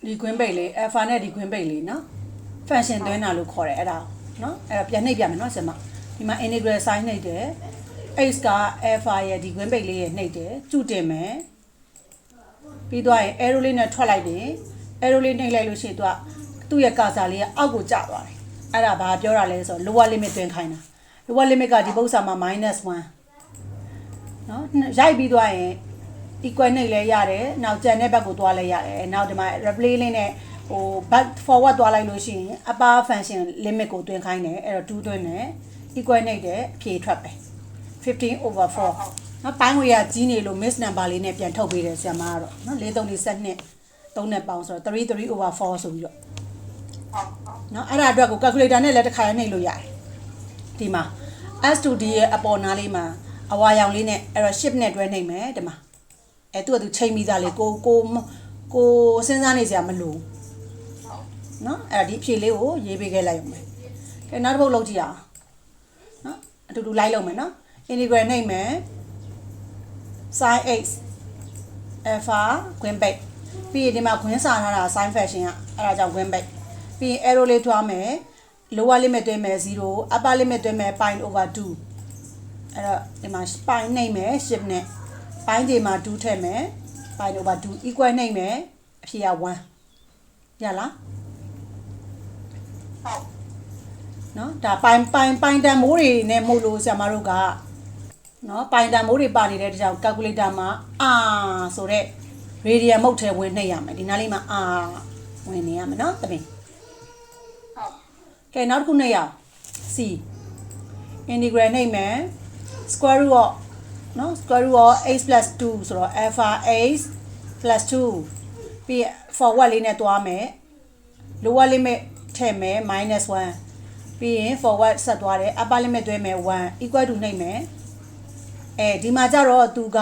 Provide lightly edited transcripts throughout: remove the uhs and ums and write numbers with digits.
ဒီခွင်းပိတ်လေး alpha နဲ့ဒီခွင်းပိတ်လေးနော် function သွင်းတာလို့ခေါ်တယ်အဲ့ဒါနော်အဲ့ဒါပြန်နှိပ်ပြမယ်နော်ဆင်မဒီမှာ integral sign နှိပ်တယ် x က alpha ရဲ့ဒီခွင်းပိတ်လေးရဲ့နှိပ်တယ်ကျူတင်မယ်ပြီးသွားရင် arrow လေးနဲ့ထွက်လိုက်တယ် arrow လေးနှိပ်လိုက်လို့ရှိရင်သူ့ရဲ့ကာစာလေးကအောက်ကိုကျသွားတယ်အဲ့ဒါဘာပြောတာလဲဆိုတော့ lower limit သွင်းခိုင်းတာ lower limit ကဒီပု္ပ္ပစာမှာ -1 နော်ရိုက်ပြီးသွားရင် equal နှိပ်လဲရတယ်နောက်ကျန်တဲ့ဘက်ကိုသွားလဲရတယ်နောက်ဒီမှာ replace လေးနဲ့ဟို back forward သွားလိုက်လို့ရှိရင် upper function limit ကိုတွင်ခိုင်းတယ်အဲ့တော့2တွင်တယ် equal နှိပ်တယ်အဖြေထွက်ပဲ15/4နော်ပိုင်းဝေးကကြီးနေလို့ miss number လေးနဲ့ပြန်ထုတ်ပေးတယ်ဆရာမကတော့နော်4342 3နဲ့ပေါင်းဆိုတော့33/4ဆိုပြီးတော့နော်အဲ့ဒါအတွက်ကို calculator နဲ့လည်းတစ်ခါရနှိပ်လို့ရတယ်ဒီမှာ S2D ရဲ့အပေါ်နားလေးမှာအဝါရောင်လေးနဲ့အဲ့တော့ shift နဲ့တွဲနှိပ်မယ်ဒီမှာသူကသူချိန်မိသားလေးကိုစဉ်းစားနေစရာမလိုနော်အဲ့ဒါဒီအဖြေလေးကိုရေးပေးခဲ့လိုက်အောင်မယ်ကဲနောက်တစ်ပုတ်လုပ်ကြည့်အောင်နော်အတူတူလိုက်လုပ်မယ်နော် integral နှိပ်မယ် sin x alpha ခွင်းပိတ်ပြီးရင်ဒီမှာခွင်းစာထားတာ sin function ကအဲ့ဒါကြောင့်ခွင်းပိတ်ပြီးရင် arrow လေးထွားမယ် lower limit သွင်းမယ်0 upper limit သွင်းမယ် pi/2 အဲ့တော့ဒီမှာ pi နှိပ်မယ် shift နဲ့ပိုင်းဒီမှာ2ထည့်မယ် pi/2 equal နှိပ်မယ်အဖြေက1ရလားဟုတ်နော်ဒါပိုင်တန်မိုးတွေနဲ့မို့လို့ဆရာမတို့ကနော်ပိုင်တန်မိုးတွေပါနေတဲ့တကြောင် calculator မှာဆိုတော့ radian မုတ်ထဲဝင်နှိပ်ရမယ်ဒီနားလေးမှာဝင်နေရမယ်နော်တမင်ဟုတ်ကဲနောက်တစ်ခုနှိပ်ရအောင် c integral နှိပ်မယ် square root of နော် square root of x plus 2ဆိုတော့ alpha x plus 2ပြီး forward လေးနဲ့တွားမယ် lower limit ထည့်မယ် -1ပြီးရင် forward ဆက်သွားတယ် upper limit သွင်းမယ်1 equal to နှိပ်မယ်ဒီမှာကျတော့သူက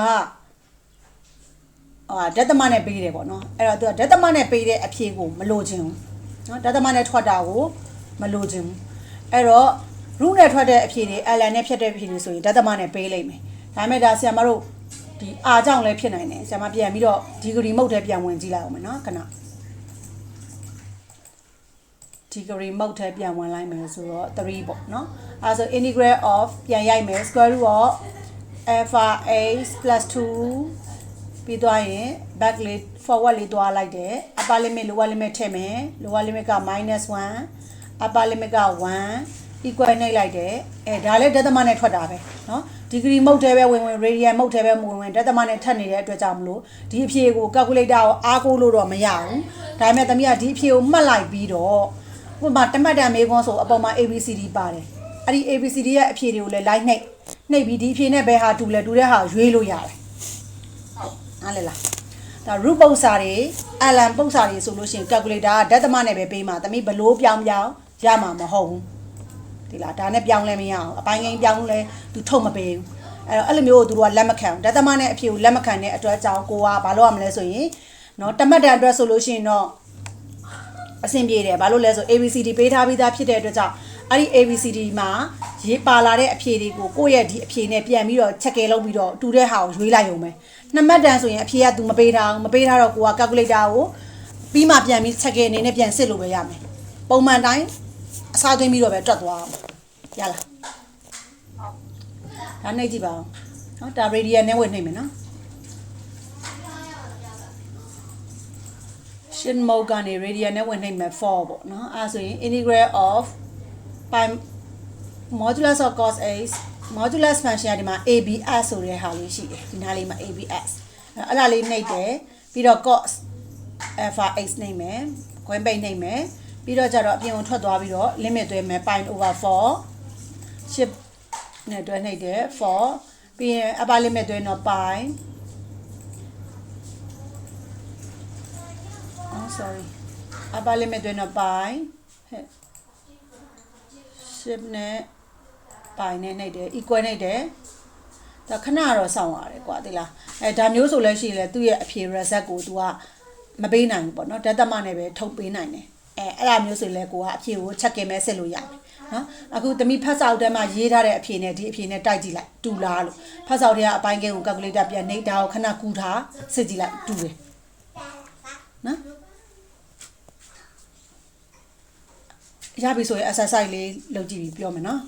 ဒသမနဲ့ပေးတယ်ပေါ့နော်အဲ့တော့သူကဒသမနဲ့ပေးတဲ့အဖြေကိုမလိုချင်ဘူးနော်ဒသမနဲ့ထွက်တာကိုမလိုချင်ဘူးအဲ့တော့ root နဲ့ထွက်တဲ့အဖြေတွေ ln နဲ့ဖြတ်တဲ့အဖြေတွေဆိုရင်ဒသမနဲ့ပေးလိုက်မယ်ဒါပေမဲ့ဒါဆရာမတို့ဒီကြောင့်လည်းဖြစ်နိုင်တယ်ဆရာမပြန်ပြီးတော့ဒီဂရီမုတ်ထဲပြန်ဝင်ကြည့်လိုက်အောင်မယ်နော်ခဏဒီဂရီမုတ်ထဲပြန်ဝင်လိုက်မယ်ဆိုတော့3ပေါ့နော်အဲဆို integral of ပြန်ရိုက်မယ် square root of alpha x plus 2ပြီးသွားရင် back လေး forward လေးသွားလိုက်တယ် upper limit lower limit ထည့်မယ် lower limit က-1 upper limit က1 equal နှိပ်လိုက်တယ်ဒါလည်းဒသမနဲ့ထွက်တာပဲเนาะဒီဂရီမုတ်ထဲပဲဝင် radian မုတ်ထဲပဲဝင်ဒသမနဲ့ထပ်နေတဲ့အတွက်ကြောင့်မလို့ဒီအဖြေကို calculator ကိုအားကိုးလို့တော့မရဘူးဒါပေမဲ့သမီးကဒီအဖြေကိုမှတ်လိုက်ပြီးတော့ဥပမာတမတ်တန်မေးခွန်းဆိုအပေါ်မှာ ABCD ပါတယ်အဲ့ဒီ ABCD ရဲ့အဖြေတွေကိုလည်း line နှိပ်ပြီးဒီအဖြေနဲ့ဘယ်ဟာတူလဲတူတဲ့ဟာကိုရွေးလို့ရတယ်ဟုတ်နားလည်လားဒါ root ပု္ပ္ပစာတွေ ln ပု္ပ္ပစာတွေဆိုလို့ရှိရင် calculator ကဒသမနဲ့ပဲပေးမှာသမီးဘလို့ပြောင်းရမှာမဟုတ်ဘူးဒီလားဒါနဲ့ပြောင်းလဲမရအောင်အပိုင်းကိန်းပြောင်းလဲသူထုတ်မပေးဘူးအဲ့လိုမျိုးသူတို့ကလက်မခံဘူးဒသမနဲ့အဖြေကိုလက်မခံတဲ့အတွက်ကြောင့်ကိုကဘာလို့ရမလဲဆိုရင်နော်တမတ်တန်အတွက်ဆိုလို့ရှိရင်တော့အဆင်ပြေတယ်ဘာလို့လဲဆို ABCD ပေးထားပြီးသားဖြစ်တဲ့အတွက်ကြောင့်အဲ့ဒီ ABCD မှာရေးပါလာတဲ့အဖြေတွေကိုကိုယ့်ရဲ့ဒီအဖြေနဲ့ပြန်ပြီးတော့ချက်ကယ်လုပ်ပြီးတော့တူတဲ့ဟာကိုရွေးလိုက်ရုံပဲနှစ်မှတ်တန်ဆိုရင်အဖြေကသူမပေးထားဘူးမပေးထားတော့ကိုက calculator ကိုပြီးမှပြန်ပြီးချက်ကယ်အနေနဲ့ပြန်စစ်လို့ပဲရမယ်ပုံမှန်တိုင်းအစားသွင်းပြီးတော့ပဲတွက်သွားအောင်ရလားဒါနှိပ်ကြည့်ပါဦးနော်ဒါ radian နဲ့ဝင်နှိပ်မယ်နော် shift mode ကနေ radian နဲ့ဝင်နှိပ်မယ်4ပေါ့နော်အဲဆိုရင် integral of pi modulus of cos x modulus function ကဒီမှာ abs ဆိုတဲ့ဟာလေးရှိတယ်ဒီနားလေးမှာ abs အဲ့ဒါလေးနှိပ်တယ်ပြီးတော့ cos alpha x နှိပ်မယ်ခွင်းပိတ်နှိပ်မယ်ပြီးတော့ကြတော့အပြင်ကိုထွက်သွားပြီးတော့ limit သွင်းမယ် pi/4 shift နဲ့တွဲနှိပ်တယ်4ပြီးရင် upper limit သွင်းတော့ pi sorry upper limit သွင်းတော့ pi shift နဲ့ pi နဲ့နှိပ်တယ် equal နှိပ်တယ်ဒါခဏတော့စောင့်ရတယ်ကွာသိလားဒါမျိုးဆိုလဲရှိရင်လဲသူ့ရဲ့အဖြေ result ကို तू ကမပေးနိုင်ဘူးပေါ့နော်ဒသမနဲ့ပဲထုတ်ပေးနိုင်တယ်အဲ့ဒါမျိုးဆိုလဲကိုကအဖြေကိုချက်ခင်မဲစစ်လို့ရတယ်နော်အခုသမီးဖတ်စာအုပ်ထဲမှာရေးထားတဲ့အဖြေနဲ့ဒီအဖြေနဲ့တိုက်ကြည့်လိုက်တူလားလို့ဖတ်စာအုပ်ထဲကအပိုင်းကိန်းကို calculator ပြန်နှိပ်တာကိုခဏကူထားစစ်ကြည့်လိုက်တူတယ်နော် ရပြီဆိုရင် exercise လေးလုပ်ကြည့်ပြီးပြောမယ်နော်